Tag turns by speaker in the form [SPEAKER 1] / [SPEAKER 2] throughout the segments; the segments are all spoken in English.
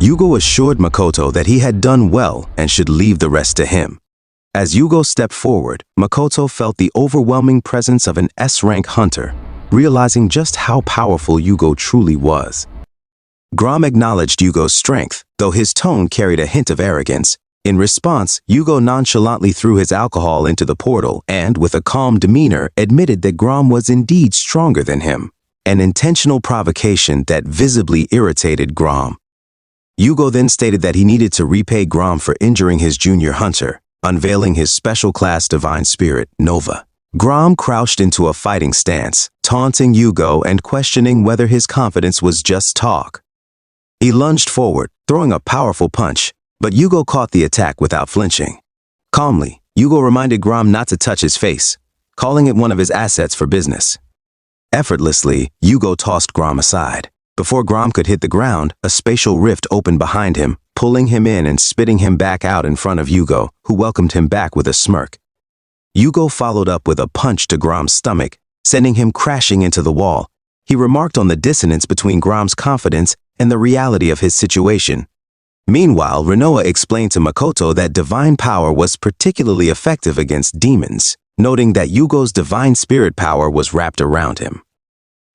[SPEAKER 1] Yugo assured Makoto that he had done well and should leave the rest to him. As Yugo stepped forward, Makoto felt the overwhelming presence of an S-rank hunter, realizing just how powerful Yugo truly was. Grom acknowledged Yugo's strength, though his tone carried a hint of arrogance. In response, Yugo nonchalantly threw his alcohol into the portal and, with a calm demeanor, admitted that Grom was indeed stronger than him, an intentional provocation that visibly irritated Grom. Yugo then stated that he needed to repay Grom for injuring his junior hunter, unveiling his special class divine spirit, Nova. Grom crouched into a fighting stance, taunting Yugo and questioning whether his confidence was just talk. He lunged forward, throwing a powerful punch, but Yugo caught the attack without flinching. Calmly, Yugo reminded Grom not to touch his face, calling it one of his assets for business. Effortlessly, Yugo tossed Grom aside. Before Grom could hit the ground, a spatial rift opened behind him, pulling him in and spitting him back out in front of Yugo, who welcomed him back with a smirk. Yugo followed up with a punch to Grom's stomach, sending him crashing into the wall. He remarked on the dissonance between Grom's confidence and the reality of his situation. Meanwhile, Rinoa explained to Makoto that divine power was particularly effective against demons, noting that Yugo's divine spirit power was wrapped around him.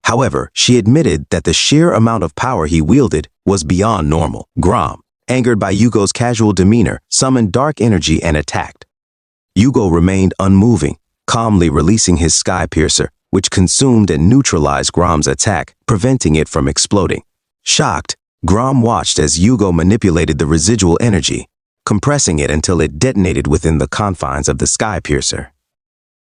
[SPEAKER 1] However, she admitted that the sheer amount of power he wielded was beyond normal. Grom, angered by Yugo's casual demeanor, summoned dark energy and attacked. Yugo remained unmoving, calmly releasing his sky piercer, which consumed and neutralized Grom's attack, preventing it from exploding. Shocked, Grom watched as Yugo manipulated the residual energy, compressing it until it detonated within the confines of the sky piercer.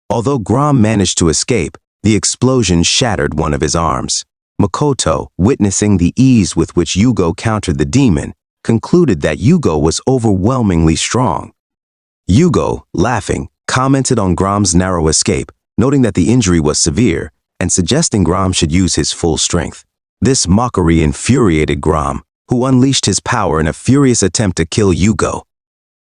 [SPEAKER 1] Although Grom managed to escape, the explosion shattered one of his arms. Makoto, witnessing the ease with which Yugo countered the demon, concluded that Yugo was overwhelmingly strong. Yugo, laughing, commented on Grom's narrow escape, noting that the injury was severe, and suggesting Grom should use his full strength. This mockery infuriated Grom, who unleashed his power in a furious attempt to kill Yugo.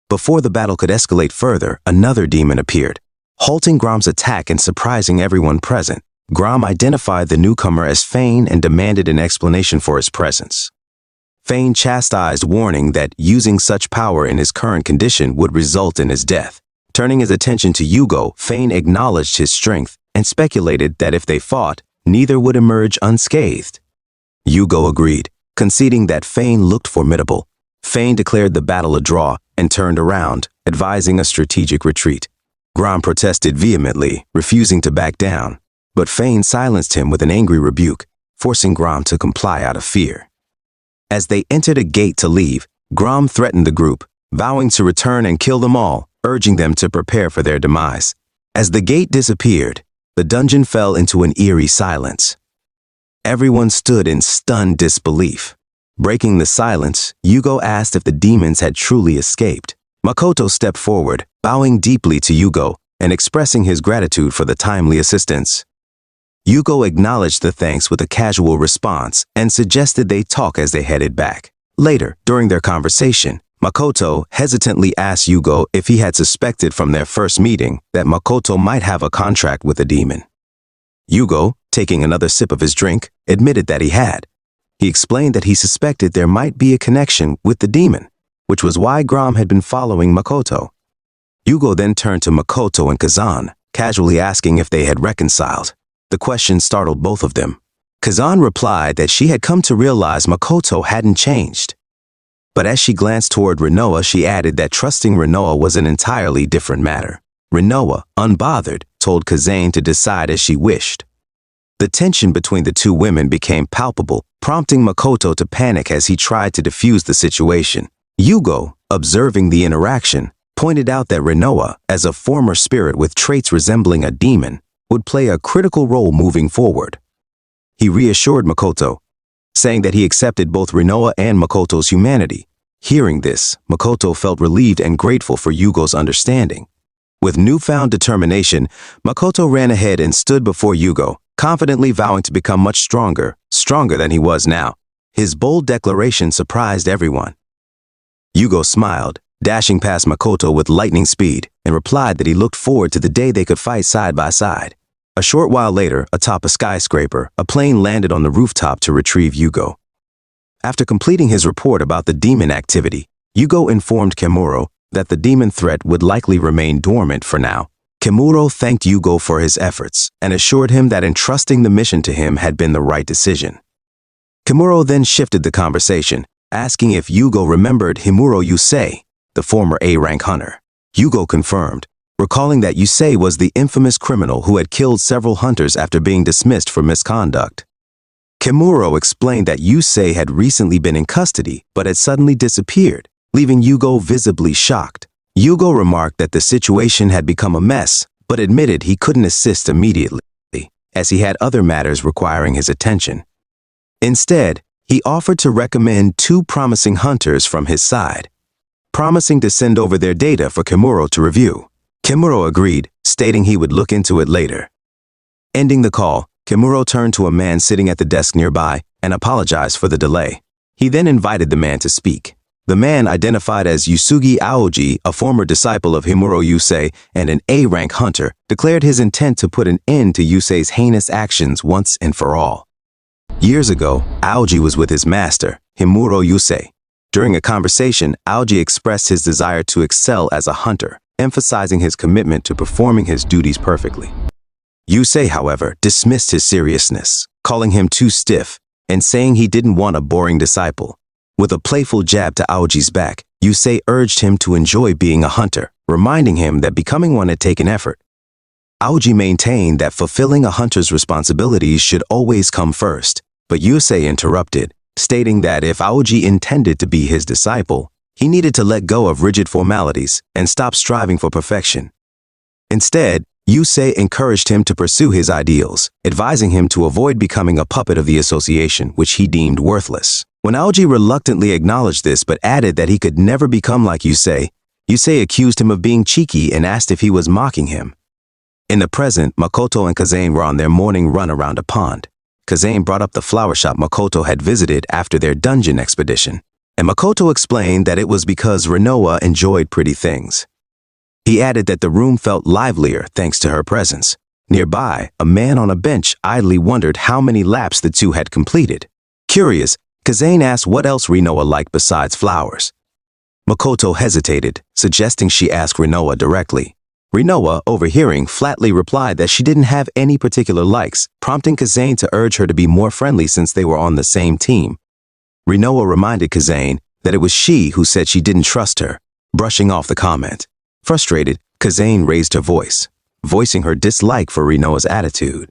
[SPEAKER 1] Before the battle could escalate further, another demon appeared, halting Grom's attack and surprising everyone present. Grom identified the newcomer as Fane and demanded an explanation for his presence. Fane chastised, warning that using such power in his current condition would result in his death. Turning his attention to Yugo, Fane acknowledged his strength and speculated that if they fought, neither would emerge unscathed. Yugo agreed, conceding that Fane looked formidable. Fane declared the battle a draw and turned around, advising a strategic retreat. Grom protested vehemently, refusing to back down, but Fane silenced him with an angry rebuke, forcing Grom to comply out of fear. As they entered a gate to leave, Grom threatened the group, vowing to return and kill them all, urging them to prepare for their demise. As the gate disappeared, the dungeon fell into an eerie silence. Everyone stood in stunned disbelief. Breaking the silence, Yugo asked if the demons had truly escaped. Makoto stepped forward, bowing deeply to Yugo and expressing his gratitude for the timely assistance. Yugo acknowledged the thanks with a casual response and suggested they talk as they headed back. Later, during their conversation, Makoto hesitantly asked Yugo if he had suspected from their first meeting that Makoto might have a contract with a demon. Yugo, taking another sip of his drink, admitted that he had. He explained that he suspected there might be a connection with the demon, which was why Grom had been following Makoto. Yugo then turned to Makoto and Kazan, casually asking if they had reconciled. The question startled both of them. Kazan replied that she had come to realize Makoto hadn't changed. But as she glanced toward Rinoa, she added that trusting Rinoa was an entirely different matter. Rinoa, unbothered, told Kazan to decide as she wished. The tension between the two women became palpable, prompting Makoto to panic as he tried to defuse the situation. Yugo, observing the interaction, pointed out that Rinoa, as a former spirit with traits resembling a demon, would play a critical role moving forward. He reassured Makoto, saying that he accepted both Rinoa and Makoto's humanity. Hearing this, Makoto felt relieved and grateful for Yugo's understanding. With newfound determination, Makoto ran ahead and stood before Yugo, confidently vowing to become much stronger than he was now. His bold declaration surprised everyone. Yugo smiled, dashing past Makoto with lightning speed, and replied that he looked forward to the day they could fight side by side. A short while later, atop a skyscraper, a plane landed on the rooftop to retrieve Yugo. After completing his report about the demon activity, Yugo informed Kimuro that the demon threat would likely remain dormant for now. Kimuro thanked Yugo for his efforts and assured him that entrusting the mission to him had been the right decision. Kimuro then shifted the conversation, asking if Yugo remembered Himuro Yusei, the former A-rank hunter. Yugo confirmed, recalling that Yusei was the infamous criminal who had killed several hunters after being dismissed for misconduct. Kimuro explained that Yusei had recently been in custody but had suddenly disappeared, leaving Yugo visibly shocked. Yugo remarked that the situation had become a mess, but admitted he couldn't assist immediately, as he had other matters requiring his attention. Instead, he offered to recommend 2 promising hunters from his side, promising to send over their data for Kimuro to review. Kimuro agreed, stating he would look into it later. Ending the call, Kimuro turned to a man sitting at the desk nearby and apologized for the delay. He then invited the man to speak. The man, identified as Yusugi Aoji, a former disciple of Himuro Yusei and an A-rank hunter, declared his intent to put an end to Yusei's heinous actions once and for all. Years ago, Aoji was with his master, Himuro Yusei. During a conversation, Aoji expressed his desire to excel as a hunter, emphasizing his commitment to performing his duties perfectly. Yusei, however, dismissed his seriousness, calling him too stiff and saying he didn't want a boring disciple. With a playful jab to Aoji's back, Yusei urged him to enjoy being a hunter, reminding him that becoming one had taken effort. Aoji maintained that fulfilling a hunter's responsibilities should always come first, but Yusei interrupted, stating that if Aoji intended to be his disciple, he needed to let go of rigid formalities and stop striving for perfection. Instead, Yusei encouraged him to pursue his ideals, advising him to avoid becoming a puppet of the association, which he deemed worthless. When Aoji reluctantly acknowledged this but added that he could never become like Yusei, Yusei accused him of being cheeky and asked if he was mocking him. In the present, Makoto and Kazane were on their morning run around a pond. Kazane brought up the flower shop Makoto had visited after their dungeon expedition, and Makoto explained that it was because Rinoa enjoyed pretty things. He added that the room felt livelier thanks to her presence. Nearby, a man on a bench idly wondered how many laps the two had completed. Curious, Kazane asked what else Rinoa liked besides flowers. Makoto hesitated, suggesting she ask Rinoa directly. Rinoa, overhearing, flatly replied that she didn't have any particular likes, prompting Kazane to urge her to be more friendly since they were on the same team. Rinoa reminded Kazane that it was she who said she didn't trust her, brushing off the comment. Frustrated, Kazane raised her voice, voicing her dislike for Rinoa's attitude.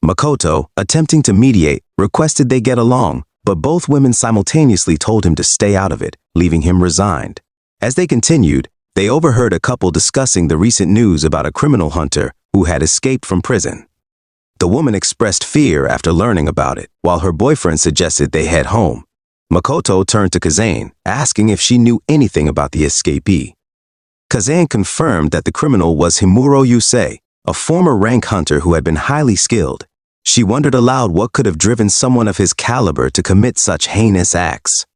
[SPEAKER 1] Makoto, attempting to mediate, requested they get along, but both women simultaneously told him to stay out of it, leaving him resigned. As they continued, they overheard a couple discussing the recent news about a criminal hunter who had escaped from prison. The woman expressed fear after learning about it, while her boyfriend suggested they head home. Makoto turned to Kazane, asking if she knew anything about the escapee. Kazane confirmed that the criminal was Himuro Yusei, a former rank hunter who had been highly skilled. She wondered aloud what could have driven someone of his caliber to commit such heinous acts.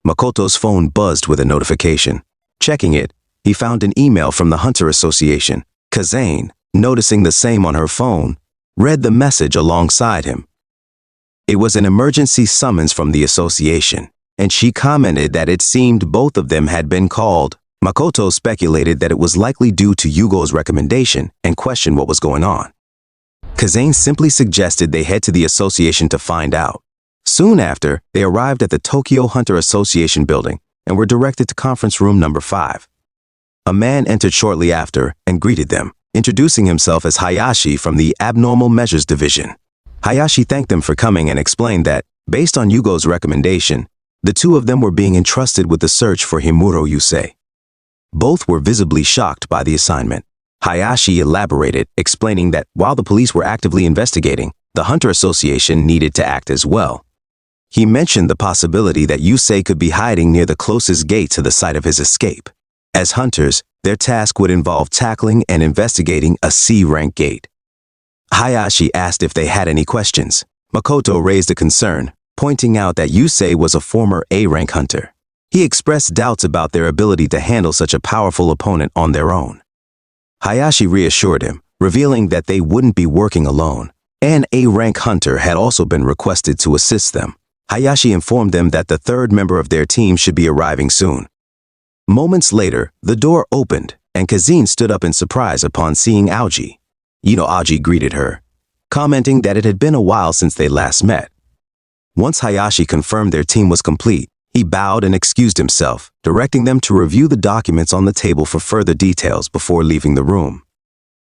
[SPEAKER 1] Makoto's phone buzzed with a notification. Checking it, he found an email from the Hunter Association. Kazane, noticing the same on her phone, read the message alongside him. It was an emergency summons from the association, and she commented that it seemed both of them had been called. Makoto speculated that it was likely due to Yugo's recommendation and questioned what was going on. Kazane simply suggested they head to the association to find out. Soon after, they arrived at the Tokyo Hunter Association building and were directed to conference room number 5. A man entered shortly after and greeted them, introducing himself as Hayashi from the Abnormal Measures Division. Hayashi thanked them for coming and explained that, based on Yugo's recommendation, the two of them were being entrusted with the search for Himuro Yusei. Both were visibly shocked by the assignment. Hayashi elaborated, explaining that while the police were actively investigating, the Hunter Association needed to act as well. He mentioned the possibility that Yusei could be hiding near the closest gate to the site of his escape. As hunters, their task would involve tackling and investigating a C-rank gate. Hayashi asked if they had any questions. Makoto raised a concern, pointing out that Yusei was a former A-rank hunter. He expressed doubts about their ability to handle such a powerful opponent on their own. Hayashi reassured him, revealing that they wouldn't be working alone. An A-rank hunter had also been requested to assist them. Hayashi informed them that the third member of their team should be arriving soon. Moments later, the door opened, and Kazin stood up in surprise upon seeing Aoji. Aoji greeted her, commenting that it had been a while since they last met. Once Hayashi confirmed their team was complete, he bowed and excused himself, directing them to review the documents on the table for further details before leaving the room.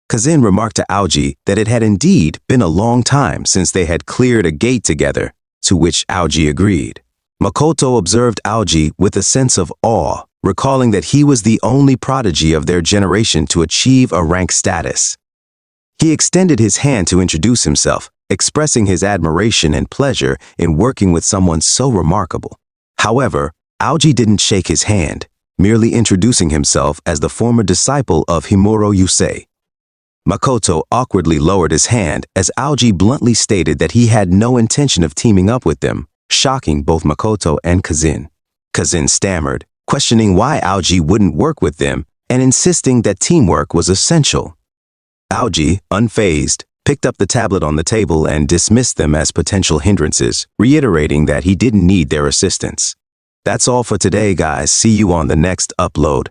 [SPEAKER 1] Kazin remarked to Aoji that it had indeed been a long time since they had cleared a gate together, to which Aoji agreed. Makoto observed Aoji with a sense of awe, recalling that he was the only prodigy of their generation to achieve a rank status. He extended his hand to introduce himself, expressing his admiration and pleasure in working with someone so remarkable. However, Aoji didn't shake his hand, merely introducing himself as the former disciple of Himuro Yusei. Makoto awkwardly lowered his hand as Aoji bluntly stated that he had no intention of teaming up with them, shocking both Makoto and Kazin. Kazin stammered, questioning why Aoji wouldn't work with them and insisting that teamwork was essential. Aoji, unfazed, picked up the tablet on the table and dismissed them as potential hindrances, reiterating that he didn't need their assistance. That's all for today, guys. See you on the next upload.